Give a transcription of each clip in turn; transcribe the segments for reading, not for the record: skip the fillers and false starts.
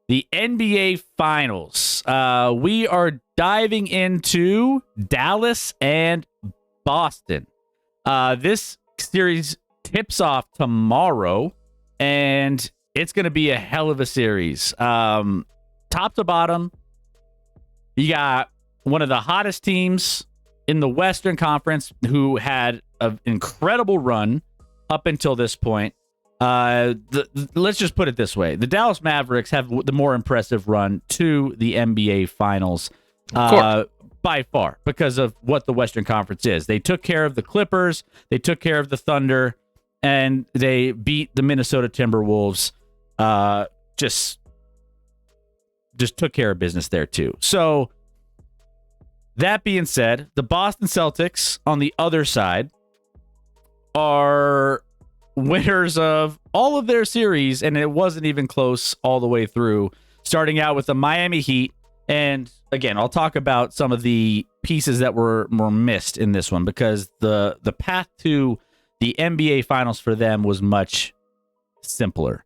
the NBA Finals. We are diving into Dallas and Boston. This series tips off tomorrow, and it's going to be a hell of a series. Top to bottom, you got one of the hottest teams in the Western Conference who had an incredible run up until this point. Let's just put it this way. The Dallas Mavericks have the more impressive run to the NBA Finals by far because of what the Western Conference is. They took care of the Clippers, they took care of the Thunder, and they beat the Minnesota Timberwolves. Just took care of business there too. So that being said, the Boston Celtics on the other side are winners of all of their series, and it wasn't even close all the way through, starting out with the Miami Heat. And again, I'll talk about some of the pieces that were missed in this one because the path to the NBA Finals for them was much simpler.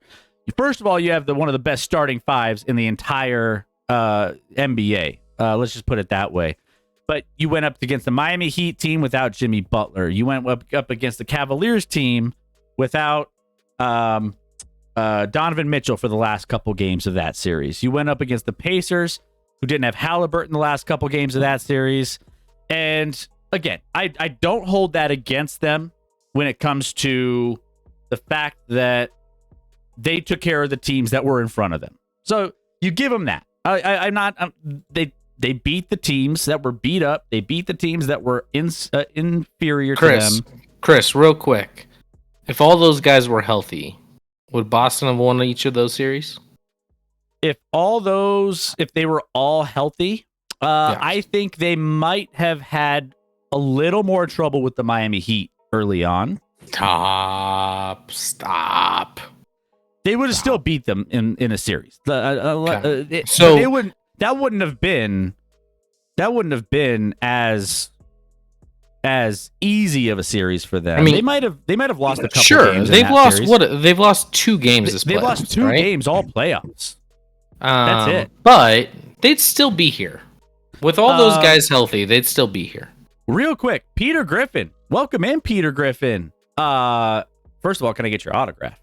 First of all, you have one of the best starting fives in the entire NBA. Let's just put it that way. But you went up against the Miami Heat team without Jimmy Butler. You went up against the Cavaliers team without Donovan Mitchell for the last couple games of that series. You went up against the Pacers, who didn't have Halliburton the last couple games of that series. And again, I don't hold that against them when it comes to the fact that they took care of the teams that were in front of them. So you give them that. They beat the teams that were beat up. They beat the teams that were inferior to them. Chris, real quick. If all those guys were healthy, would Boston have won each of those series? If they were all healthy, yes. I think they might have had a little more trouble with the Miami Heat early on. Stop. They would have still beat them in a series. Okay. That wouldn't have been as easy of a series for them. I mean, they might have lost a couple games. They've lost 2 games this playoffs. They've lost 2 games all playoffs. That's it. But they'd still be here. With all those guys healthy, they'd still be here. Real quick, Peter Griffin. Welcome in, Peter Griffin. First of all, can I get your autograph?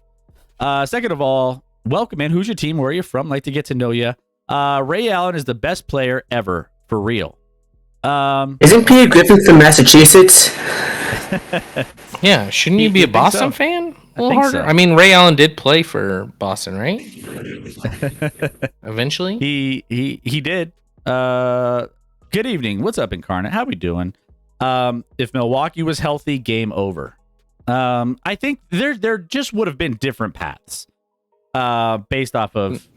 Second of all, welcome in. Who's your team? Where are you from? Like to get to know you. Ray Allen is the best player ever, for real. Isn't Peter Griffin from Massachusetts? Yeah, shouldn't you be a Boston fan? A little harder. So. I mean, Ray Allen did play for Boston, right? Eventually, he did. Good evening. What's up, Incarnate? How we doing? If Milwaukee was healthy, game over. I think there just would have been different paths, based off of.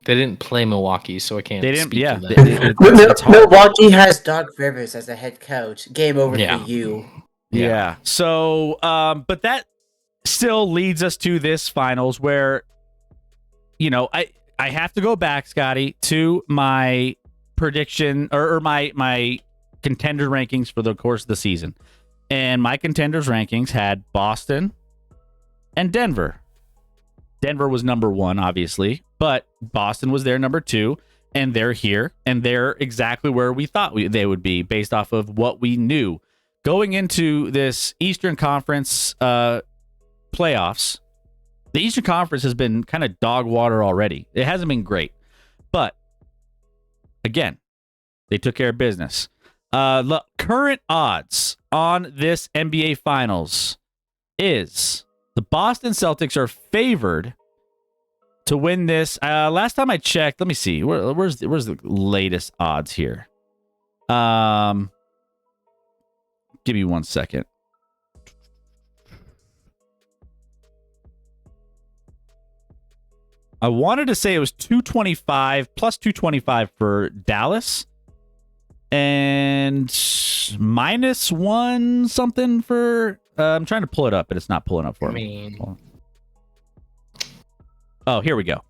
They didn't play Milwaukee, so I can't. They didn't. Speak Yeah, to that. Milwaukee has Doc Rivers as a head coach. Game over for you. Yeah. So, but that still leads us to this finals where, I have to go back, Scotty, to my prediction or my contender rankings for the course of the season, and my contenders rankings had Boston and Denver. Denver was number 1, obviously, but Boston was their number 2, and they're here, and they're exactly where we thought they would be based off of what we knew. Going into this Eastern Conference playoffs, the Eastern Conference has been kind of dog water already. It hasn't been great, but again, they took care of business. The current odds on this NBA Finals is the Boston Celtics are favored to win this. Last time I checked, let me see. Where's the latest odds here? Give me 1 second. I wanted to say it was 225 plus 225 for Dallas and -1 something for. I'm trying to pull it up, but it's not pulling up for me. Oh, here we go.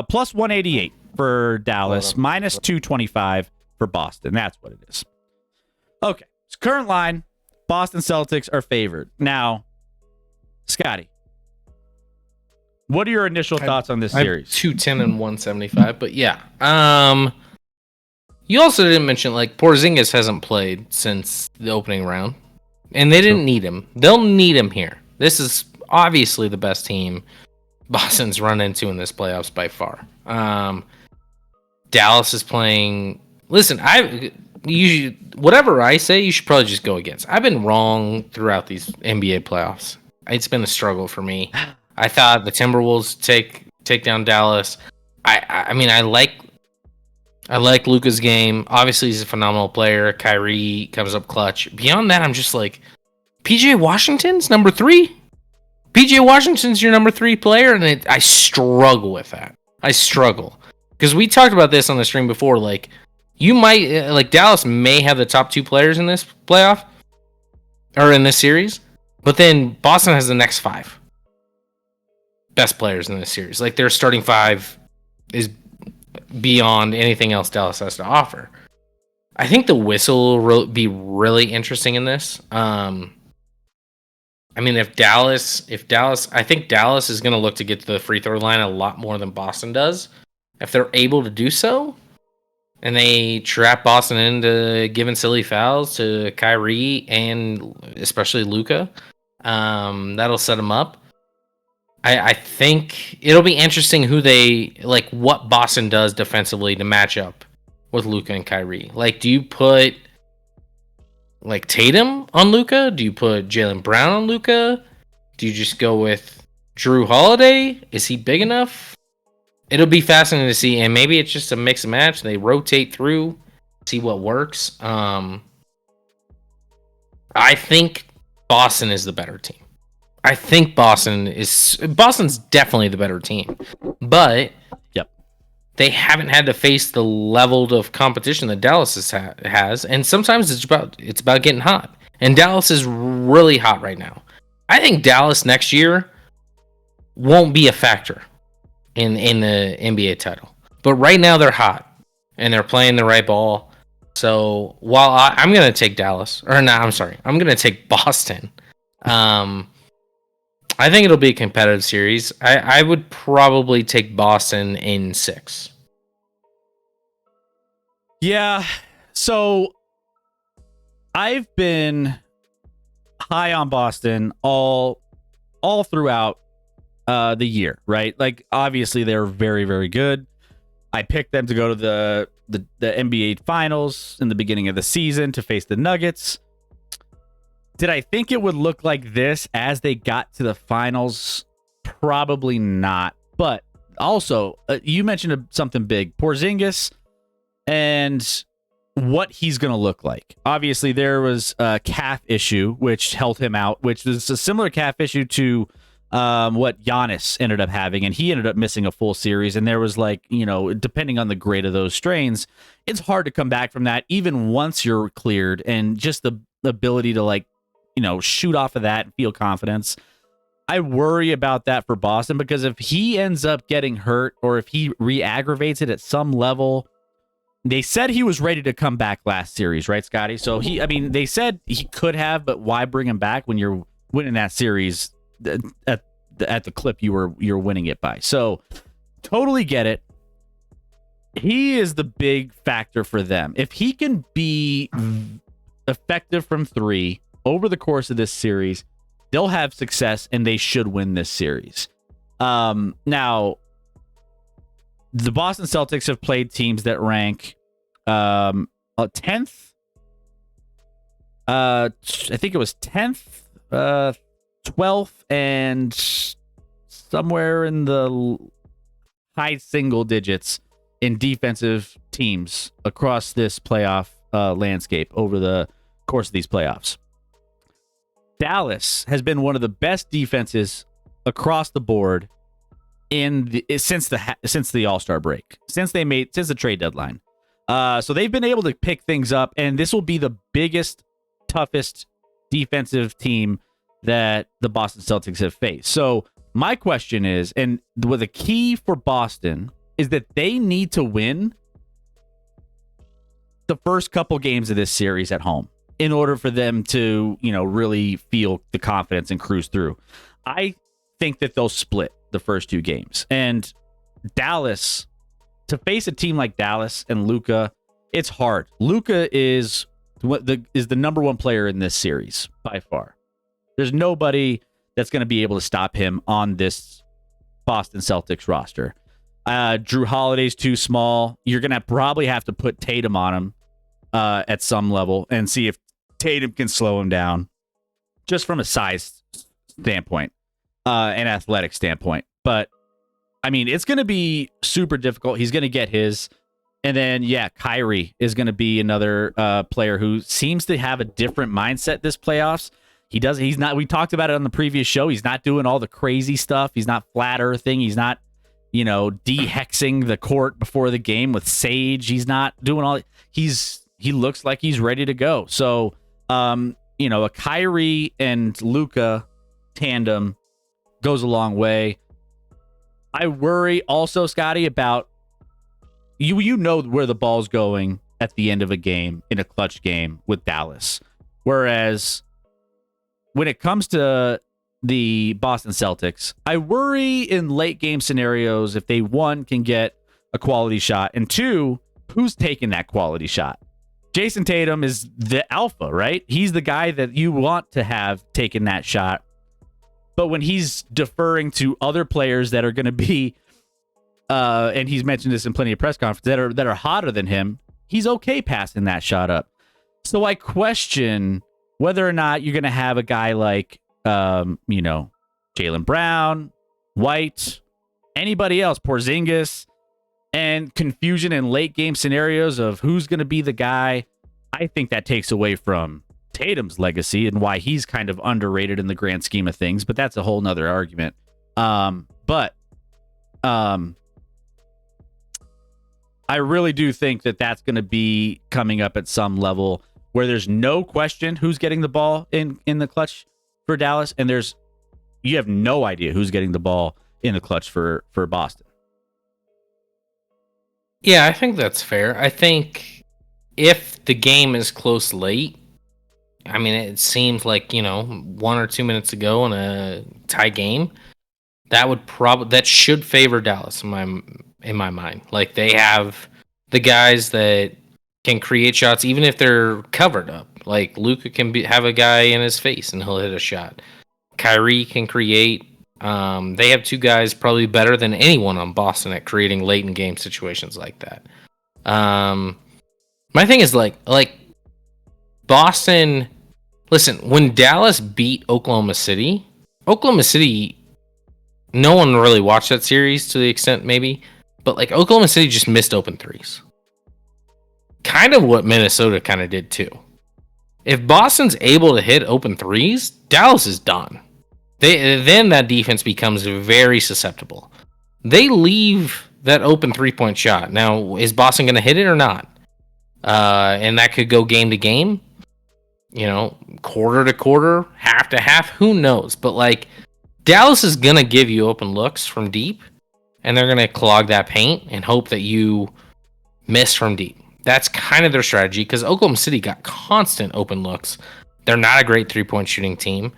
Plus 188 for Dallas, minus 225 for Boston. That's what it is. Okay. So current line, Boston Celtics are favored. Now, Scotty, What are your initial thoughts on this series? 210 and 175, but yeah. You also didn't mention like Porzingis hasn't played since the opening round, and they didn't need him. They'll need him here. This is obviously the best team Boston's run into in this playoffs by far. Dallas is playing. Listen, whatever I say, you should probably just go against. I've been wrong throughout these NBA playoffs. It's been a struggle for me. I thought the Timberwolves take down Dallas. I mean, I like Luka's game. Obviously, he's a phenomenal player. Kyrie comes up clutch. Beyond that, I'm just like, PJ Washington's number 3. PJ Washington's your number 3 player, and I struggle with that. I struggle because we talked about this on the stream before. Like, you might like Dallas may have the top 2 players in this playoff or in this series, but then Boston has the next 5 best players in this series. Like, their starting 5 is beyond anything else Dallas has to offer. I think the whistle will be really interesting in this. I mean, if Dallas, I think Dallas is going to look to get to the free throw line a lot more than Boston does. If they're able to do so, and they trap Boston into giving silly fouls to Kyrie and especially Luka, that'll set them up. I think it'll be interesting what Boston does defensively to match up with Luka and Kyrie. Like, do you put like Tatum on Luka? Do you put Jaylen Brown on Luka? Do you just go with Drew Holiday? Is he big enough? It'll be fascinating to see, and maybe it's just a mix and match. They rotate through, see what works. I think Boston is the better team. I think Boston's definitely the better team, but they haven't had to face the level of competition that Dallas has, and sometimes it's about getting hot. And Dallas is really hot right now. I think Dallas next year won't be a factor in the NBA title, but right now they're hot and they're playing the right ball. So while I'm going to take Dallas, or no, I'm sorry, I'm going to take Boston. I think it'll be a competitive series. I would probably take Boston in 6. Yeah. So I've been high on Boston all throughout the year, right? Like, obviously they're very, very good. I picked them to go to the NBA Finals in the beginning of the season to face the Nuggets. Did I think it would look like this as they got to the finals? Probably not. But also, you mentioned something big, Porzingis, and what he's going to look like. Obviously, there was a calf issue, which held him out, which was a similar calf issue to what Giannis ended up having, and he ended up missing a full series. And there was depending on the grade of those strains, it's hard to come back from that, even once you're cleared, and just the ability to shoot off of that and feel confidence. I worry about that for Boston, because if he ends up getting hurt or if he re-aggravates it at some level, they said he was ready to come back last series, right, Scotty? So they said he could have, but why bring him back when you're winning that series at the clip you're winning it by? So totally get it. He is the big factor for them. If he can be effective from 3 over the course of this series, they'll have success and they should win this series. Now, the Boston Celtics have played teams that rank 10th. I think it was 10th, 12th, and somewhere in the high single digits in defensive teams across this playoff landscape over the course of these playoffs. Dallas has been one of the best defenses across the board since the All-Star break, since the trade deadline. So they've been able to pick things up, and this will be the biggest, toughest defensive team that the Boston Celtics have faced. So my question is, and the key for Boston is that they need to win the first couple games of this series at home in order for them to, really feel the confidence and cruise through. I think that they'll split. the first 2 games. And Dallas, to face a team like Dallas and Luka, it's hard. Luka is the number 1 player in this series by far. There's nobody that's going to be able to stop him on this Boston Celtics roster. Drew Holiday's too small. You're going to probably have to put Tatum on him at some level and see if Tatum can slow him down just from a size standpoint, an athletic standpoint. But, I mean, it's going to be super difficult. He's going to get his. And then, Kyrie is going to be another player who seems to have a different mindset this playoffs. He's not, we talked about it on the previous show. He's not doing all the crazy stuff. He's not flat earthing. He's not, de-hexing the court before the game with sage. He's not doing all, he looks like he's ready to go. So, a Kyrie and Luka tandem goes a long way. I worry also, Scotty, about you know where the ball's going at the end of a game in a clutch game with Dallas. Whereas when it comes to the Boston Celtics, I worry in late game scenarios if they, 1, can get a quality shot, and 2, who's taking that quality shot? Jason Tatum is the alpha, right? He's the guy that you want to have taken that shot. But when he's deferring to other players that are going to be, and he's mentioned this in plenty of press conferences, that are hotter than him, he's okay passing that shot up. So I question whether or not you're going to have a guy like, Jaylen Brown, White, anybody else, Porzingis, and confusion in late game scenarios of who's going to be the guy. I think that takes away from Tatum's legacy and why he's kind of underrated in the grand scheme of things, but that's a whole nother argument. But I really do think that that's going to be coming up at some level where there's no question who's getting the ball in the clutch for Dallas, and you have no idea who's getting the ball in the clutch for Boston. Yeah, I think that's fair. I think if the game is close late, I mean, it seems like, 1 or 2 minutes ago in a tie game, that should favor Dallas in my mind. Like, they have the guys that can create shots even if they're covered up. Like, Luka can have a guy in his face and he'll hit a shot. Kyrie can create. They have 2 guys probably better than anyone on Boston at creating late in game situations like that. My thing is like Boston. Listen, when Dallas beat Oklahoma City, no one really watched that series to the extent maybe, but like Oklahoma City just missed open threes. Kind of what Minnesota kind of did too. If Boston's able to hit open threes, Dallas is done. Then that defense becomes very susceptible. They leave that open 3-point shot. Now, is Boston going to hit it or not? And that could go game to game, quarter to quarter, half to half. Who knows? But like, Dallas is going to give you open looks from deep, and they're going to clog that paint and hope that you miss from deep. That's kind of their strategy because Oklahoma City got constant open looks. They're not a great 3-point shooting team.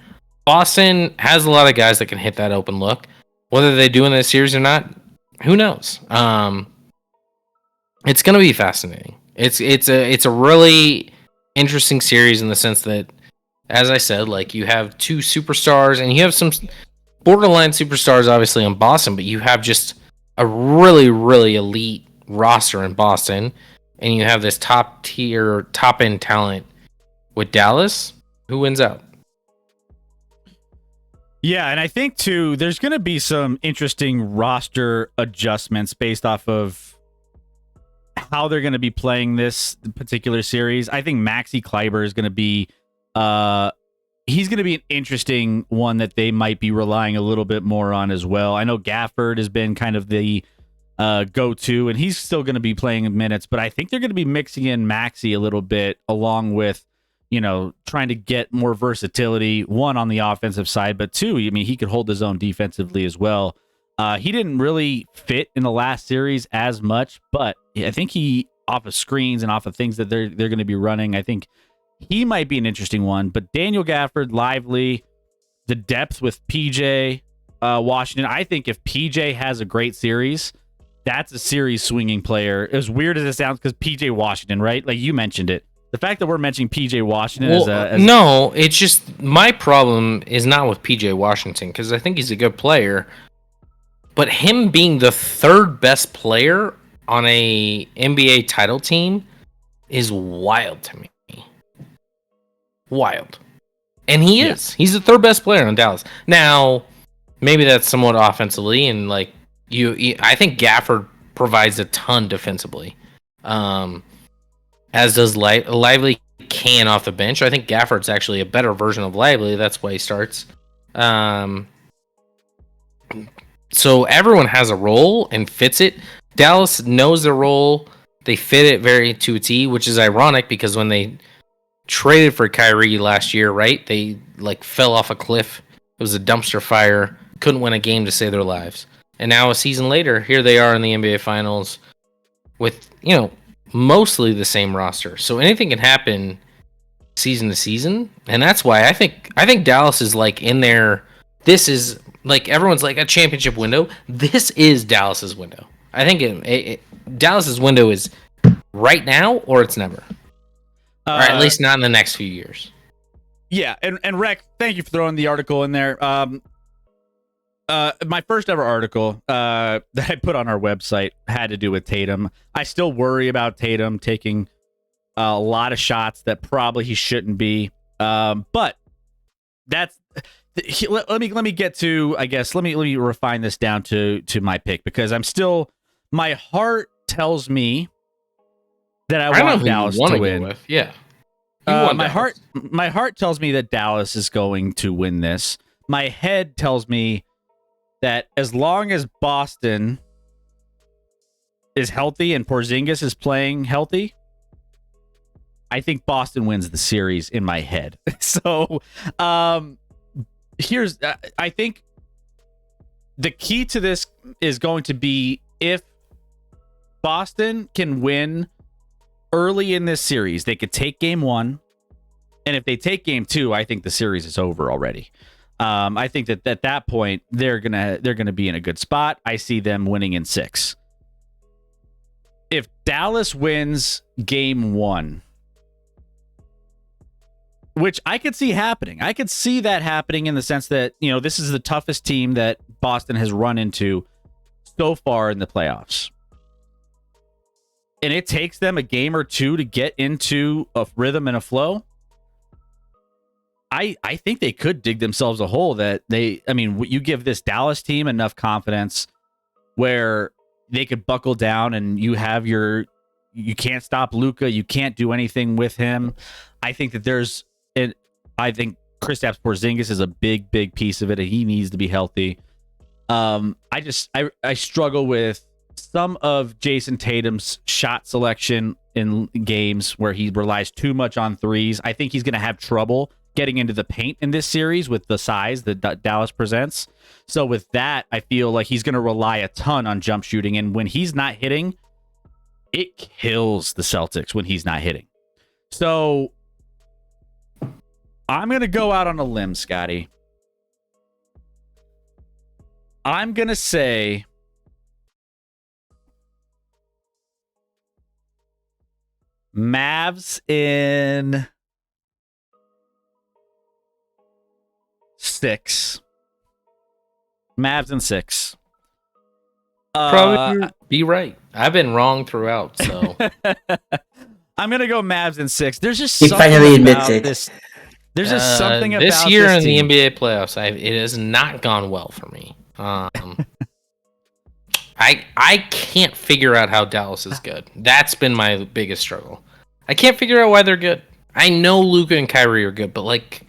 Boston has a lot of guys that can hit that open look. Whether they do in this series or not, who knows? It's going to be fascinating. It's a really interesting series in the sense that, as I said, like you have 2 superstars and you have some borderline superstars, obviously in Boston, but you have just a really, really elite roster in Boston, and you have this top tier, top end talent with Dallas. Who wins out? Yeah, and I think, too, there's going to be some interesting roster adjustments based off of how they're going to be playing this particular series. I think Maxi Kleber is going to be he's going to be an interesting one that they might be relying a little bit more on as well. I know Gafford has been kind of the go-to, and he's still going to be playing minutes, but I think they're going to be mixing in Maxi a little bit along with trying to get more versatility, 1, on the offensive side, but 2, I mean, he could hold his own defensively as well. He didn't really fit in the last series as much, but I think he, off of screens and off of things that they're going to be running, I think he might be an interesting one. But Daniel Gafford, Lively, the depth with PJ, Washington. I think if PJ has a great series, that's a series swinging player. As weird as it sounds, because PJ Washington, right? Like you mentioned it. The fact that we're mentioning PJ Washington no, it's just my problem is not with PJ Washington because I think he's a good player, but him being the third best player on a NBA title team is wild to me. Wild. And he is. He's the third best player on Dallas. Now, maybe that's somewhat offensively, and like I think Gafford provides a ton defensively. As does Lively can off the bench. I think Gafford's actually a better version of Lively. That's why he starts. So everyone has a role and fits it. Dallas knows their role. They fit it very to a T, which is ironic because when they traded for Kyrie last year, right? They like fell off a cliff. It was a dumpster fire. Couldn't win a game to save their lives. And now a season later, here they are in the NBA Finals with, mostly the same roster. So anything can happen season to season. And that's why I think Dallas is like in there. This is like everyone's like a championship window. This is Dallas's window. I think Dallas's window is right now or it's never. Or at least not in the next few years. Yeah, and Rec, thank you for throwing the article in there. My first ever article that I put on our website had to do with Tatum. I still worry about Tatum taking a lot of shots that probably he shouldn't be. But that's let me get to, I guess, let me refine this down to my pick because my heart tells me that I want Dallas to win. Yeah. My heart tells me that Dallas is going to win this. My head tells me that as long as Boston is healthy and Porzingis is playing healthy, I think Boston wins the series in my head. So, I think the key to this is going to be if Boston can win early in this series, they could take game 1. And if they take game 2, I think the series is over already. I think that at that point they're gonna be in a good spot. I see them winning in 6. If Dallas wins game 1, which I could see happening, I could see that happening in the sense that this is the toughest team that Boston has run into so far in the playoffs, and it takes them a game or 2 to get into a rhythm and a flow. I think they could dig themselves a hole you give this Dallas team enough confidence where they could buckle down and you can't stop Luka. You can't do anything with him. I think that I think Kristaps Porzingis is a big, big piece of it and he needs to be healthy. I struggle with some of Jason Tatum's shot selection in games where he relies too much on threes. I think he's going to have trouble getting into the paint in this series with the size that Dallas presents. So with that, I feel like he's going to rely a ton on jump shooting. And when he's not hitting, it kills the Celtics when he's not hitting. So I'm going to go out on a limb, Scotty. I'm going to say Mavs in 6. Mavs in 6. Probably be right. I've been wrong throughout, so I'm gonna go Mavs in 6. There's just he something finally about admits it. this. There's just something about this year in team. the NBA playoffs. It has not gone well for me. I can't figure out how Dallas is good. That's been my biggest struggle. I can't figure out why they're good. I know Luka and Kyrie are good, but like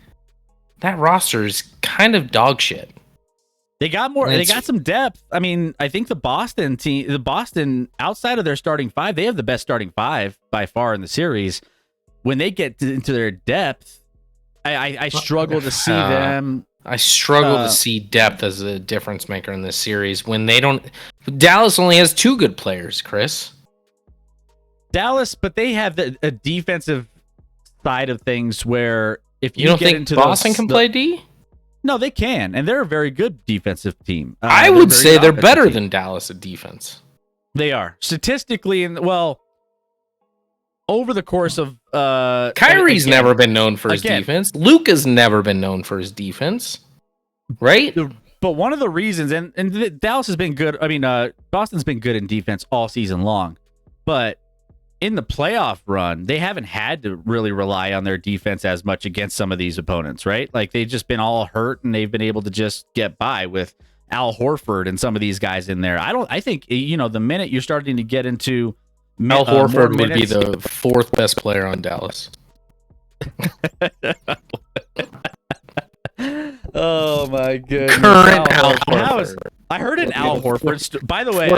that roster is kind of dog shit. They got more. They got some depth. I mean, I think the Boston outside of their starting 5, they have the best starting 5 by far in the series. When they get into their depth, I struggle to see them. I struggle to see depth as a difference maker in this series when they don't. Dallas only has 2 good players, Chris. Dallas, but they have a defensive side of things where if you don't think Boston can play D? No, they can, and they're a very good defensive team. I would say they're better than Dallas at defense. They are statistically, and over the course of Kyrie's never been known for his defense. Luka's never been known for his defense, right? But one of the reasons, and Dallas has been good. I mean, Boston's been good in defense all season long, but in the playoff run, they haven't had to really rely on their defense as much against some of these opponents, right? Like they've just been all hurt, and they've been able to just get by with Al Horford and some of these guys in there. I think the minute you're starting to get into Al Horford would be the fourth best player on Dallas. Oh my goodness! Current Al Horford. I heard an Al Horford. By the way,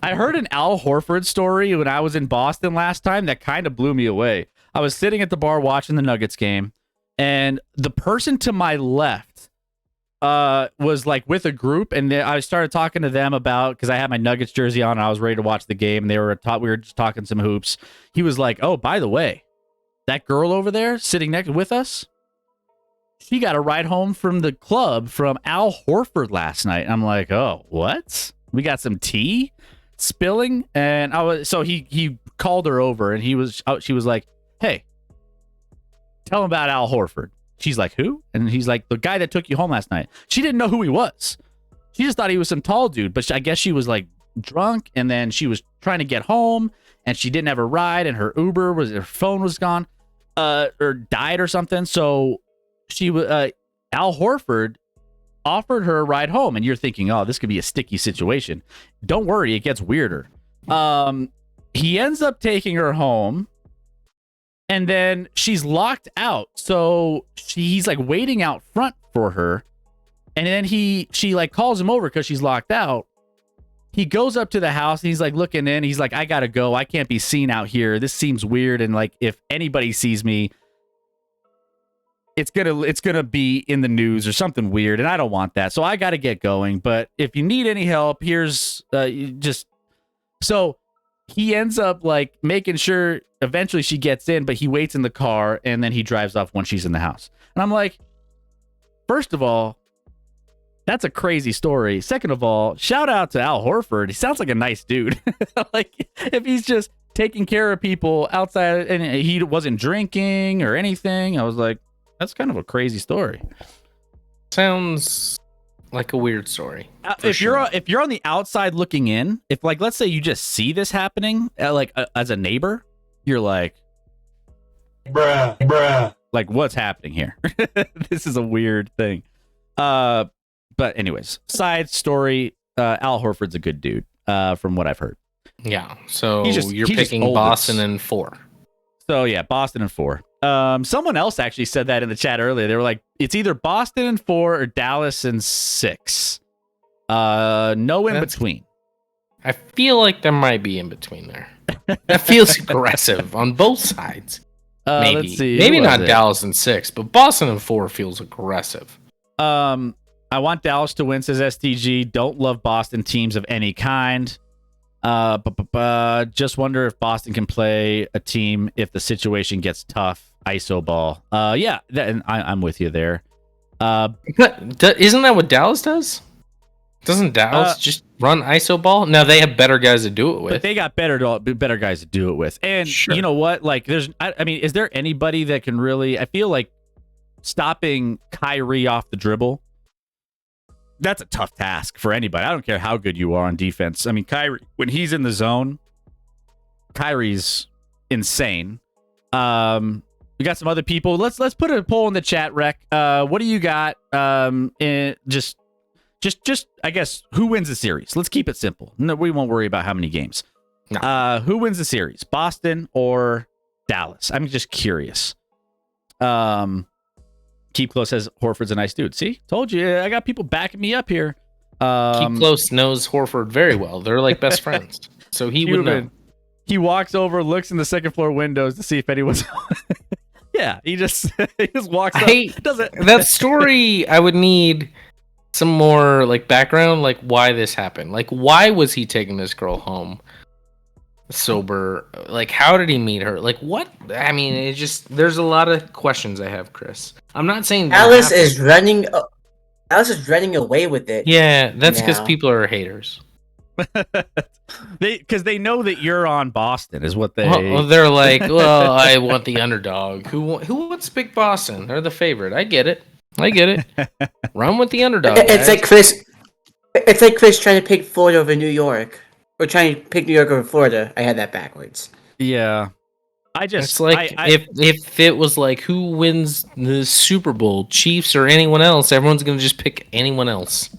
I heard an Al Horford story when I was in Boston last time that kind of blew me away. I was sitting at the bar watching the Nuggets game, and the person to my left was like with a group, and I started talking to them about, because I had my Nuggets jersey on and I was ready to watch the game, and we were just talking some hoops. He was like, "Oh, by the way, that girl over there sitting next with us, she got a ride home from the club from Al Horford last night." And I'm like, "Oh, what? We got some tea spilling?" And he called her over, and she was like, "Hey, tell him about Al Horford." She's like, "Who?" And he's like, "The guy that took you home last night." She didn't know who he was. She just thought he was some tall dude, but I guess she was like drunk, and then she was trying to get home, and she didn't have a ride, and her phone was gone, or died or something. So Al Horford offered her a ride home, and you're thinking, "Oh, this could be a sticky situation." Don't worry, it gets weirder. He ends up taking her home, and then she's locked out. So he's like waiting out front for her, and then she like calls him over because she's locked out. He goes up to the house, and he's like looking in. He's like, "I gotta go. I can't be seen out here. This seems weird, and like if anybody sees me, it's gonna be in the news or something weird, and I don't want that. So I got to get going. But if you need any help, here's just." So he ends up like making sure eventually she gets in, but he waits in the car, and then he drives off when she's in the house. And I'm like, first of all, that's a crazy story. Second of all, shout out to Al Horford. He sounds like a nice dude. Like if he's just taking care of people outside and he wasn't drinking or anything, I was like, that's kind of a crazy story. Sounds like a weird story. If you're on the outside looking in, if like let's say you just see this happening, as a neighbor, you're like, bruh, like what's happening here? This is a weird thing. But anyways, side story. Al Horford's a good dude, from what I've heard. Yeah. So you're picking Boston in 4. So yeah, Boston in 4. Someone else actually said that in the chat earlier. They were like, it's either Boston in 4 or Dallas in 6. No in between. I feel like there might be in between there. That feels aggressive on both sides. Maybe. Let's see. Maybe not Dallas in 6, but Boston in 4 feels aggressive. I want Dallas to win, says STG. Don't love Boston teams of any kind. Just wonder if Boston can play a team if the situation gets tough. ISO ball. Yeah, I'm with you there. Isn't that what Dallas does? Doesn't Dallas just run ISO ball? Now they have better guys to do it with. But they got better guys to do it with. And You know what? Like, I mean, is there anybody that can really? I feel like stopping Kyrie off the dribble, that's a tough task for anybody. I don't care how good you are on defense. I mean, Kyrie, when he's in the zone, Kyrie's insane. We got some other people. Let's put a poll in the chat, Rec. What do you got? Just I guess who wins the series? Let's keep it simple. No, we won't worry about how many games. No. Who wins the series? Boston or Dallas? I'm just curious. Keep Close says Horford's a nice dude. See, told you. I got people backing me up here. Keep Close knows Horford very well. They're like best friends, so he would know. He walks over, looks in the second floor windows to see if anyone's. Yeah, he just walks up. That story, I would need some more like background, like why this happened. Like, why was he taking this girl home? sober? Like, how did he meet her? Like, what? I mean, it just there's a lot of questions I have, Chris. I'm not saying they Alice have to- is running. Alice is running away with it. Yeah, that's because now. people are haters. Because they know that you're on Boston, is what they. Well, they're like, well, I want the underdog. Who wants to pick Boston? They're the favorite. I get it. Run with the underdog. It's guys. like Chris. It's like Chris trying to pick Florida over New York, or trying to pick New York over Florida. I had that backwards. Yeah, I just It's like if it was like who wins the Super Bowl, Chiefs or anyone else, everyone's gonna just pick anyone else.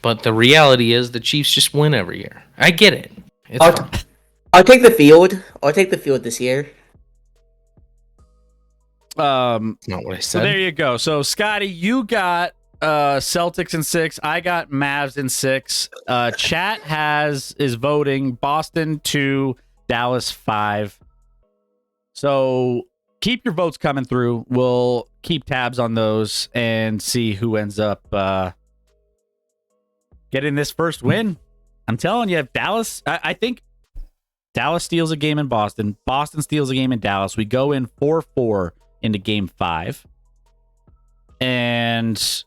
But the reality is the Chiefs just win every year. I get it. It's fine. I'll take the field. I'll take the field this year. That's not what I So said. there you go. So Scotty, you got Celtics in 6. I got Mavs in 6. Chat is voting Boston 2, Dallas 5. So keep your votes coming through. We'll keep tabs on those and see who ends up getting this first win. I'm telling you, if Dallas, I think Dallas steals a game in Boston. Boston steals a game in Dallas. We go in 4-4 into game 5. And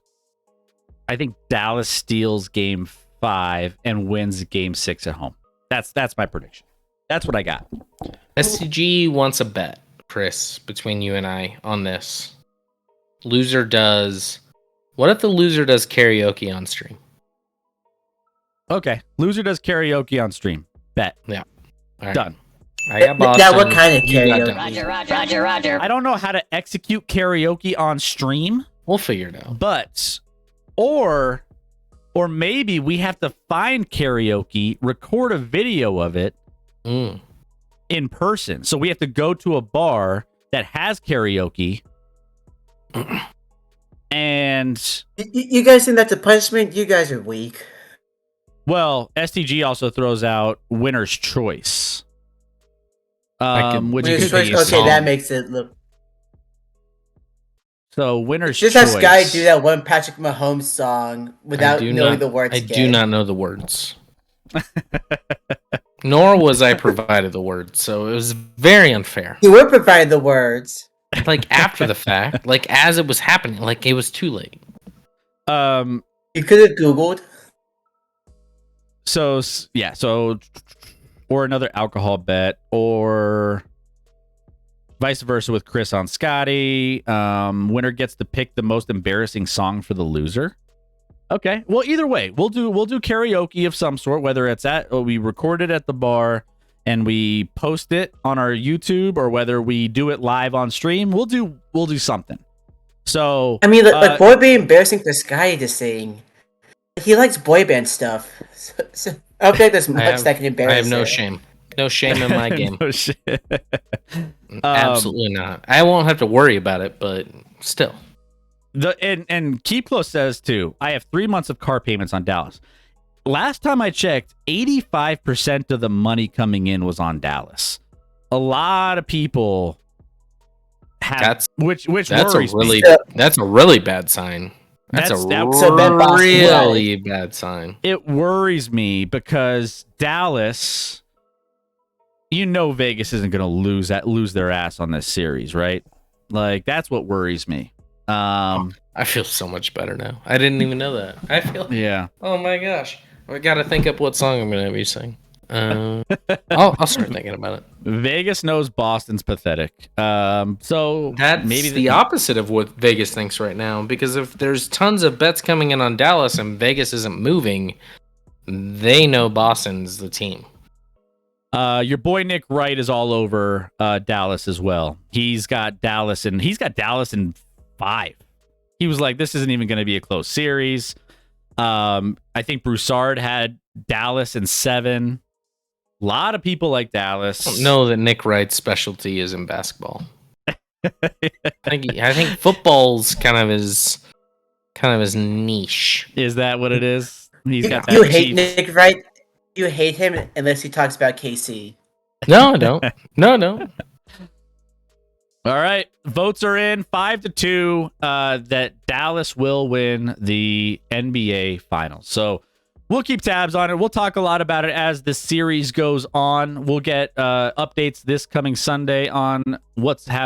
I think Dallas steals game 5 and wins game 6 at home. That's my prediction. That's what I got. SCG wants a bet, Chris, between you and I on this. Loser does. What if the loser does karaoke on stream? Okay. Loser does karaoke on stream. Bet. Yeah. All right. Done. I got Boston. Now, what kind of You got karaoke? Dallas. Roger. I don't know how to execute karaoke on stream, We'll figure it out. but or maybe we have to find karaoke, record a video of it in person. So we have to go to a bar that has karaoke. And You guys think that's a punishment? You guys are weak. well, STG also throws out winner's choice. Which Winner's could choice, be okay, Okay, song. that makes it look. so winner's Just choice. have Sky do that one Patrick Mahomes song without I do knowing not- the words. I again. do not know the words. Nor was I provided the words, so it was very unfair. You were provided the words. Like after the fact, like as it was happening, like it was too late. You could have Googled. So yeah, so or another alcohol bet, or vice versa with Chris on Scotty. Winner gets to pick the most embarrassing song for the loser. Okay, well either way, we'll do karaoke of some sort, whether it's we record it at the bar and we post it on our YouTube, or whether we do it live on stream. We'll do something. So I mean, like, what would be embarrassing for Sky to sing? He likes boy band stuff. So I don't think there's much that can embarrass I have no him. shame. No shame in my game. no shit. Absolutely not. I won't have to worry about it, but still. And Keeplo says too, I have 3 months of car payments on Dallas. Last time I checked, 85% of the money coming in was on Dallas. A lot of people have, which That's worries a really me. that's a really bad sign. That's a So Ben Boston really bad sign. It worries me because Dallas, Vegas isn't going to lose their ass on this series, right? Like that's what worries me. I feel so much better now. I didn't even know that. I feel Yeah. Oh my gosh. I got to think up what song I'm going to be singing. I'll start thinking about it. Vegas knows Boston's pathetic. So That's maybe the opposite of what Vegas thinks right now. Because if there's tons of bets coming in on Dallas and Vegas isn't moving, they know Boston's the team. Your boy Nick Wright is all over Dallas as well. He's got Dallas in 5. He was like, this isn't even going to be a close series. I think Broussard had Dallas in 7. A lot of people like Dallas. I don't know that Nick Wright's specialty is in basketball. I think football's kind of his niche. Is that what it is? He's got that. You hate Chiefs. Nick, right? You hate him unless he talks about KC. No, I don't. No. All right, votes are in 5-2 that Dallas will win the NBA Finals. So we'll keep tabs on it. We'll talk a lot about it as the series goes on. We'll get updates this coming Sunday on what's happening